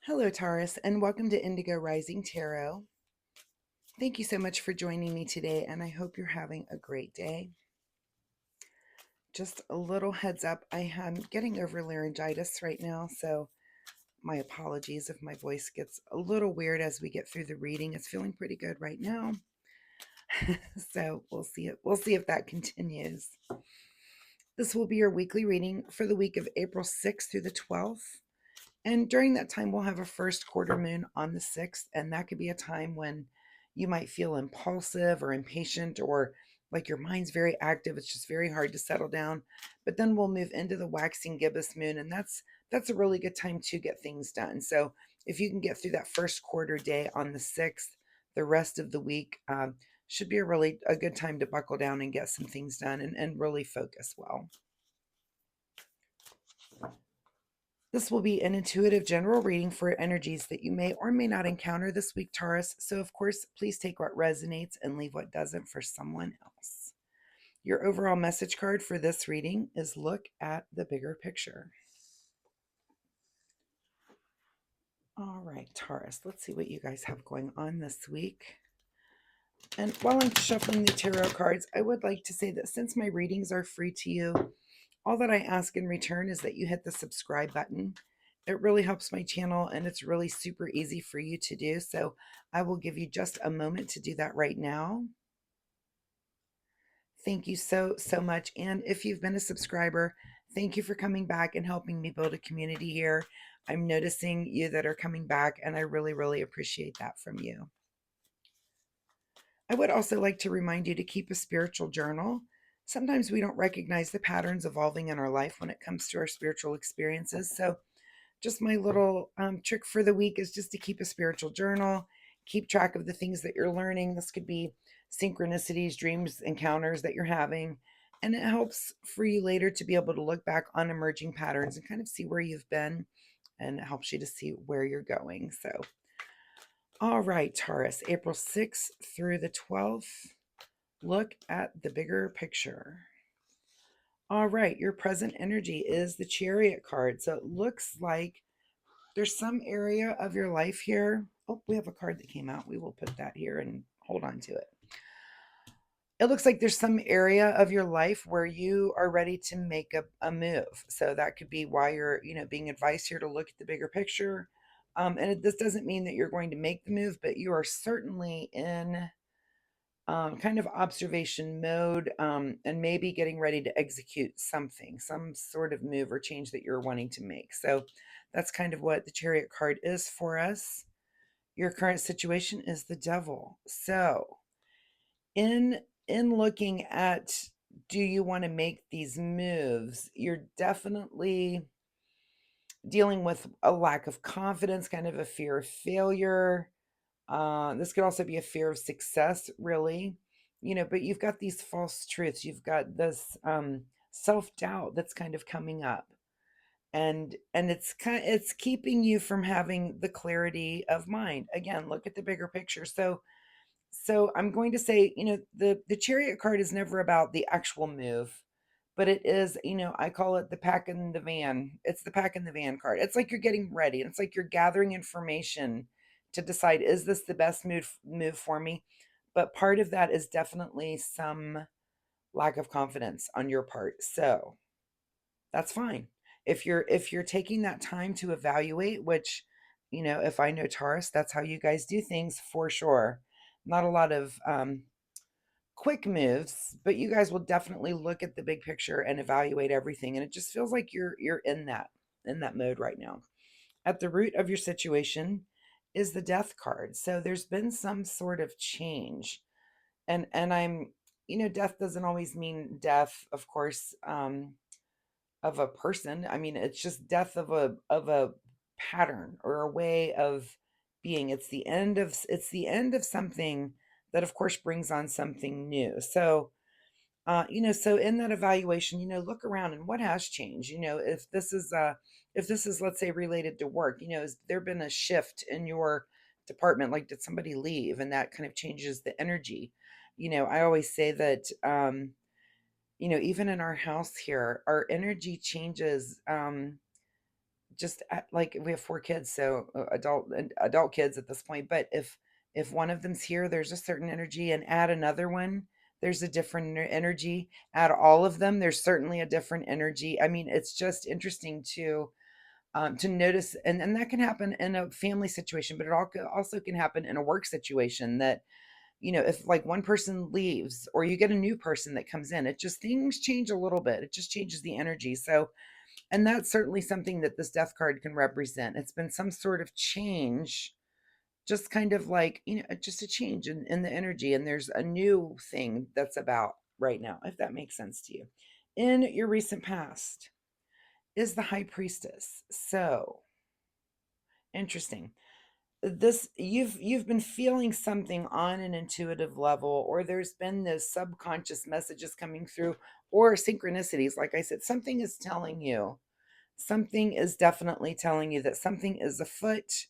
Hello, Taurus, and welcome to Indigo Rising Tarot. Thank you so much for joining me today, and I hope you're having a great day. Just a little heads up, I am getting over laryngitis right now, so my apologies if my voice gets a little weird as we get through the reading. It's feeling pretty good right now, so we'll see if that continues. This will be your weekly reading for the week of April 6th through the 12th. And during that time, we'll have a first quarter moon on the 6th, and that could be a time when you might feel impulsive or impatient or like your mind's very active. It's just very hard to settle down. But then we'll move into the waxing gibbous moon, and that's a really good time to get things done. So if you can get through that first quarter day on the 6th, the rest of the week should be a good time to buckle down and get some things done and really focus well. This will be an intuitive general reading for energies that you may or may not encounter this week, Taurus. So, of course, please take what resonates and leave what doesn't for someone else. Your overall message card for this reading is look at the bigger picture. All right, Taurus, let's see what you guys have going on this week. And while I'm shuffling the tarot cards, I would like to say that since my readings are free to you, all that I ask in return is that you hit the subscribe button. It really helps my channel and it's really super easy for you to do. So I will give you just a moment to do that right now. Thank you so much. And if you've been a subscriber, thank you for coming back and helping me build a community here. I'm noticing you that are coming back, and I really appreciate that from you. I would also like to remind you to keep a spiritual journal. Sometimes we don't recognize the patterns evolving in our life when it comes to our spiritual experiences. So just my little trick for the week is just to keep a spiritual journal, keep track of the things that you're learning. This could be synchronicities, dreams, encounters that you're having. And it helps for you later to be able to look back on emerging patterns and kind of see where you've been, and it helps you to see where you're going. So, all right, Taurus, April 6th through the 12th, look at the bigger picture. All right, your present energy is the Chariot card. So it looks like there's some area of your life here. Oh, we have a card that came out. We will put that here and hold on to it. It looks like there's some area of your life where you are ready to make a move. So that could be why you're, being advised here to look at the bigger picture. This doesn't mean that you're going to make the move, but you are certainly in kind of observation mode, and maybe getting ready to execute something, some sort of move or change that you're wanting to make. So that's kind of what the Chariot card is for us. Your current situation is the Devil. So in looking at, do you want to make these moves, you're definitely dealing with a lack of confidence, kind of a fear of failure. This could also be a fear of success, really, but you've got these false truths. You've got this self-doubt that's kind of coming up. And it's keeping you from having the clarity of mind. Again, look at the bigger picture. So I'm going to say, the Chariot card is never about the actual move, but it is, I call it the pack in the van. It's the pack in the van card. It's like you're getting ready. And it's like you're gathering information to decide, is this the best move for me? But part of that is definitely some lack of confidence on your part. So that's fine. If you're taking that time to evaluate, which, if I know Taurus, that's how you guys do things for sure. Not a lot of quick moves, but you guys will definitely look at the big picture and evaluate everything. And it just feels like you're in that mode right now. At the root of your situation is the Death card. So there's been some sort of change. And I'm, death doesn't always mean death, of course, of a person. I mean, it's just death of a pattern or a way of being. It's the end of something that of course brings on something new. So so in that evaluation, look around and what has changed. If this is, let's say, related to work, has there been a shift in your department? Like, did somebody leave? And that kind of changes the energy. I always say that even in our house here, our energy changes, just like we have 4 kids, so adult kids at this point. But if one of them's here, there's a certain energy, and add another one, there's a different energy. Add all of them, there's certainly a different energy. I mean, it's just interesting to notice, and that can happen in a family situation, but it also can happen in a work situation. That if like one person leaves or you get a new person that comes in, it just things change a little bit. It just changes the energy. So, and that's certainly something that this death card can represent. It's been some sort of change, just kind of like, just a change in the energy. And there's a new thing that's about right now, if that makes sense to you. In your recent past is the high priestess. So interesting. This you've been feeling something on an intuitive level, or there's been those subconscious messages coming through, or synchronicities. Like I said, something is definitely telling you that something is afoot.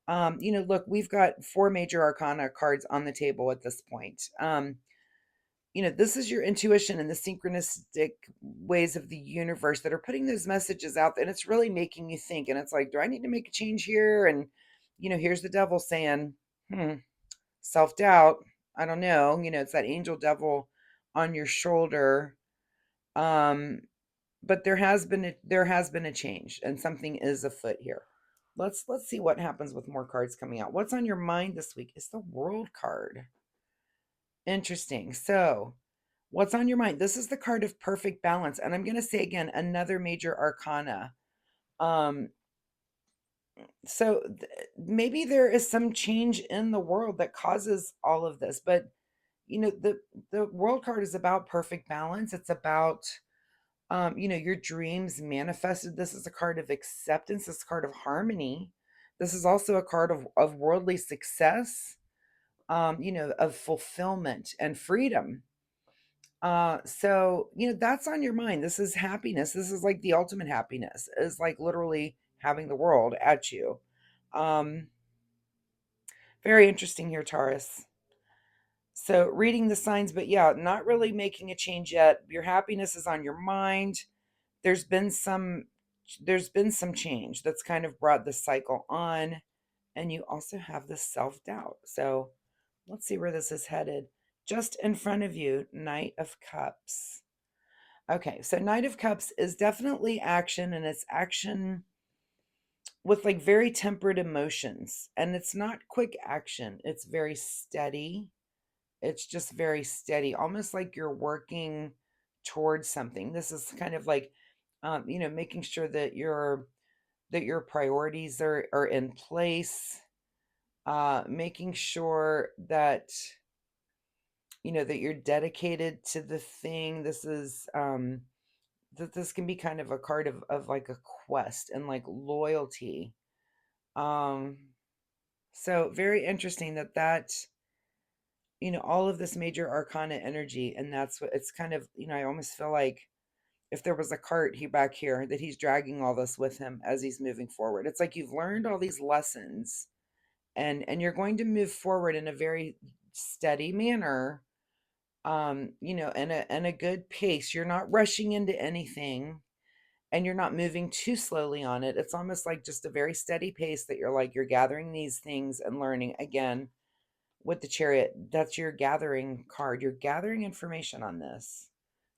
Look, we've got 4 major arcana cards on the table at this point. This is your intuition and the synchronistic ways of the universe that are putting those messages out there, and it's really making you think. And it's like, do I need to make a change here? And here's the devil saying, hmm, self-doubt. I don't know. It's that angel devil on your shoulder. Um, but there has been a change, and something is afoot here. Let's see what happens with more cards coming out. What's on your mind this week is the World card. Interesting. So, what's on your mind? This is the card of perfect balance, and I'm going to say again, another major arcana. Um, so maybe there is some change in the world that causes all of this, but the World card is about perfect balance. It's about your dreams manifested. This is a card of acceptance. This is a card of harmony. This is also a card of worldly success, of fulfillment and freedom. So that's on your mind. This is happiness. This is like the ultimate happiness, is like literally having the world at you. Um, Very interesting here, Taurus. So reading the signs, but yeah, not really making a change yet. Your happiness is on your mind. There's been some there's been some change that's kind of brought this cycle on, and you also have this self-doubt. So let's see where this is headed. Just in front of you, Knight of Cups. Okay, so Knight of Cups is definitely action, and it's action with like very tempered emotions. And it's not quick action, it's very steady. It's just very steady, almost like you're working towards something. This is kind of like, making sure that your priorities are in place, making sure that you're dedicated to the thing. This is that this can be kind of a card of like a quest and like loyalty. Um, so very interesting that all of this major arcana energy, and that's what it's kind of. I almost feel like if there was a cart back here, that he's dragging all this with him as he's moving forward. It's like you've learned all these lessons, and you're going to move forward in a very steady manner, in a good pace. You're not rushing into anything, and you're not moving too slowly on it. It's almost like just a very steady pace that you're gathering these things and learning. Again, with the Chariot, that's your gathering card. You're gathering information on this.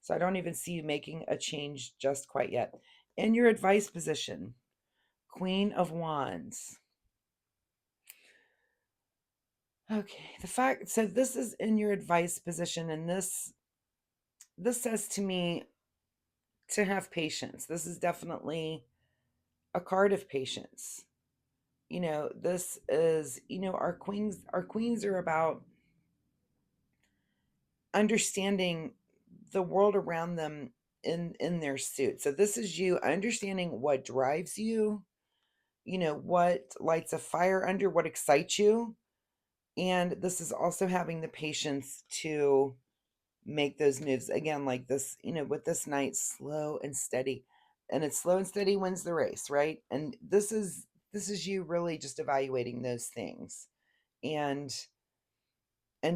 So I don't even see you making a change just quite yet. In your advice position, Queen of Wands. Okay, so this is in your advice position, and this says to me to have patience. This is definitely a card of patience. This is, our queens are about understanding the world around them in their suit. So this is you understanding what drives you, what lights a fire under, what excites you. And this is also having the patience to make those moves again, like this, with this Knight, slow and steady. And it's slow and steady wins the race, right? And this is you really just evaluating those things, and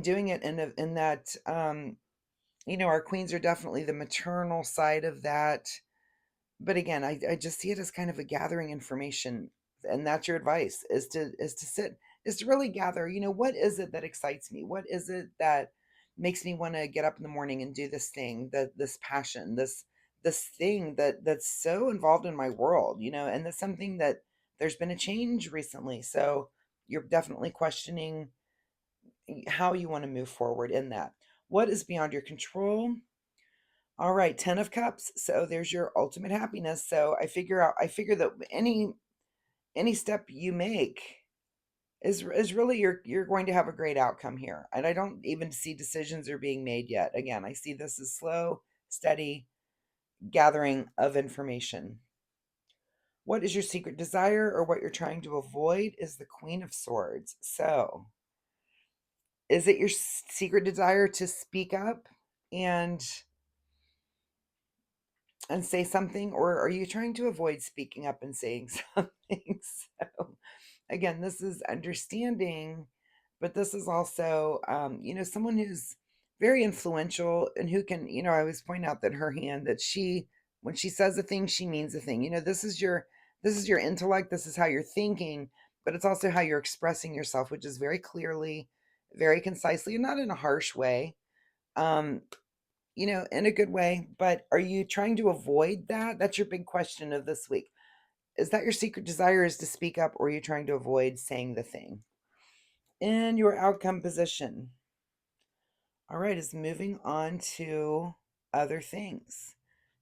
doing it in that, our queens are definitely the maternal side of that. but again, I just see it as kind of a gathering information, and that's your advice, is to sit, is to really gather, what is it that excites me? What is it that makes me want to get up in the morning and do this thing, that this passion, this thing that's so involved in my world, and that's something that there's been a change recently. So you're definitely questioning how you want to move forward in that. What is beyond your control? All right, 10 of cups. So there's your ultimate happiness. So I figure that any step you make is really, you're going to have a great outcome here. And I don't even see decisions are being made yet. Again, I see this as slow, steady gathering of information. What is your secret desire, or what you're trying to avoid, is the Queen of Swords. So, is it your secret desire to speak up and say something, or are you trying to avoid speaking up and saying something? So again, this is understanding, but this is also, someone who's very influential, and who can, I always point out that her hand, that she, when she says a thing, she means a thing. This is your intellect, this is how you're thinking, but it's also how you're expressing yourself, which is very clearly, very concisely, and not in a harsh way. Um, in a good way. But are you trying to avoid that? That's your big question of this week. Is that your secret desire, is to speak up, or are you trying to avoid saying the thing? In your outcome position. All right, is moving on to other things.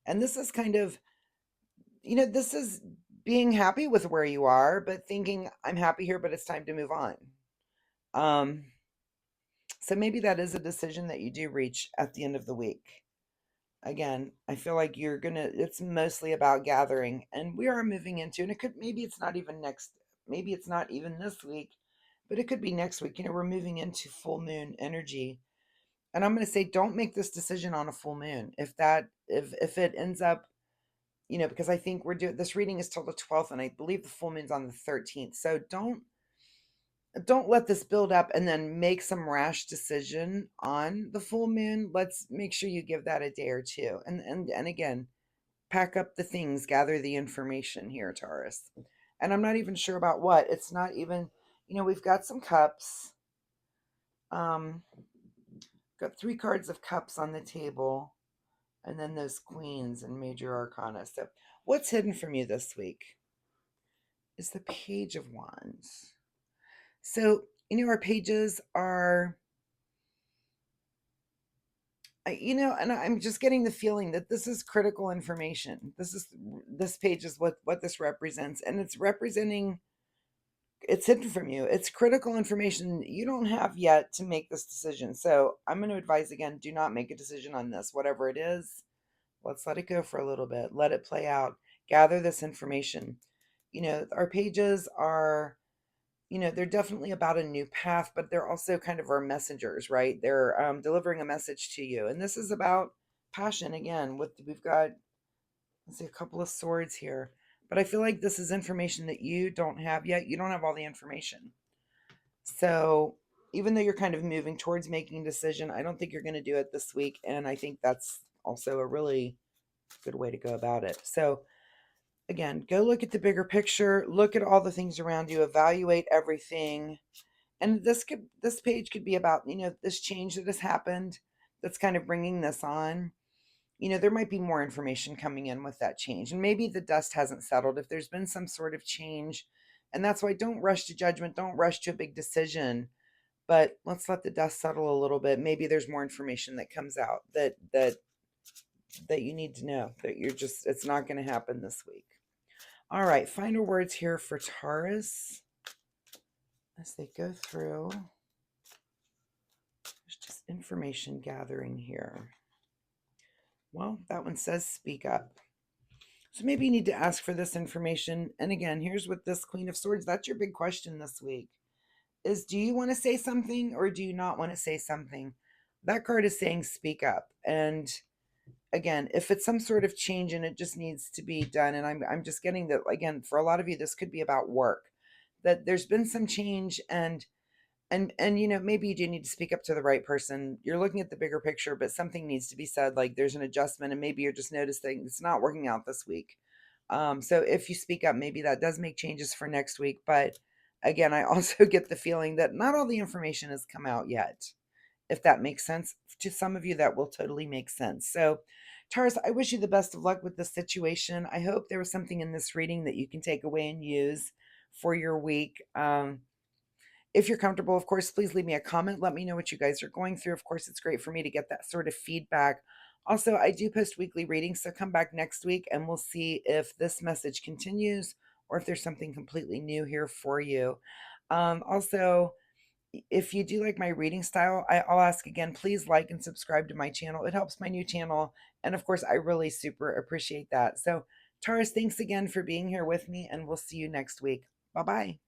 And this is kind of, this is being happy with where you are, but thinking, I'm happy here, but it's time to move on. Um, so maybe that is a decision that you do reach at the end of the week. Again, I feel like it's mostly about gathering, and we are moving into, and it could, maybe it's not even next, maybe it's not even this week, but it could be next week. We're moving into full moon energy. And I'm going to say, don't make this decision on a full moon. If it ends up, because I think we're doing, this reading is till the 12th, and I believe the full moon's on the 13th. So don't let this build up and then make some rash decision on the full moon. Let's make sure you give that a day or two. And again, pack up the things, gather the information here, Taurus. And I'm not even sure about what. It's not even, we've got some cups. Um, got 3 cards of cups on the table, and then those queens and major arcana. So, what's hidden from you this week is the Page of Wands. So, our pages are, and I'm just getting the feeling that this is critical information. This page is what this represents, and it's representing, it's hidden from you. It's critical information you don't have yet to make this decision. So I'm going to advise again, do not make a decision on this. Whatever it is, let's let it go for a little bit. Let it play out. Gather this information. Our pages are, they're definitely about a new path, but they're also kind of our messengers, right? They're delivering a message to you. And this is about passion again. We've got, let's see, a couple of swords here. But I feel like this is information that you don't have yet. You don't have all the information. So even though you're kind of moving towards making a decision, I don't think you're going to do it this week. And I think that's also a really good way to go about it. So again, go look at the bigger picture, look at all the things around you, evaluate everything. And this page could be about, this change that has happened, that's kind of bringing this on. There might be more information coming in with that change, and maybe the dust hasn't settled if there's been some sort of change. And that's why, don't rush to judgment, don't rush to a big decision, but let's let the dust settle a little bit. Maybe there's more information that comes out that you need to know, that it's not going to happen this week. All right, final words here for Taurus as they go through. There's just information gathering here. Well, that one says speak up. So maybe you need to ask for this information. And again, here's what this Queen of Swords, that's your big question this week, is, do you want to say something, or do you not want to say something? That card is saying speak up. And again, if it's some sort of change and it just needs to be done, and I'm just getting that, again, for a lot of you, this could be about work, that there's been some change, and maybe you do need to speak up to the right person. You're looking at the bigger picture, but something needs to be said, like there's an adjustment, and maybe you're just noticing it's not working out this week. So if you speak up, maybe that does make changes for next week. But again, I also get the feeling that not all the information has come out yet. If that makes sense to some of you, that will totally make sense. So, Taurus, I wish you the best of luck with the situation. I hope there was something in this reading that you can take away and use for your week. If you're comfortable, of course, please leave me a comment. Let me know what you guys are going through. Of course, it's great for me to get that sort of feedback. Also, I do post weekly readings, so come back next week and we'll see if this message continues or if there's something completely new here for you. Also, if you do like my reading style, I'll ask again, please like and subscribe to my channel. It helps my new channel. And of course, I really super appreciate that. So, Taurus, thanks again for being here with me, and we'll see you next week. Bye bye.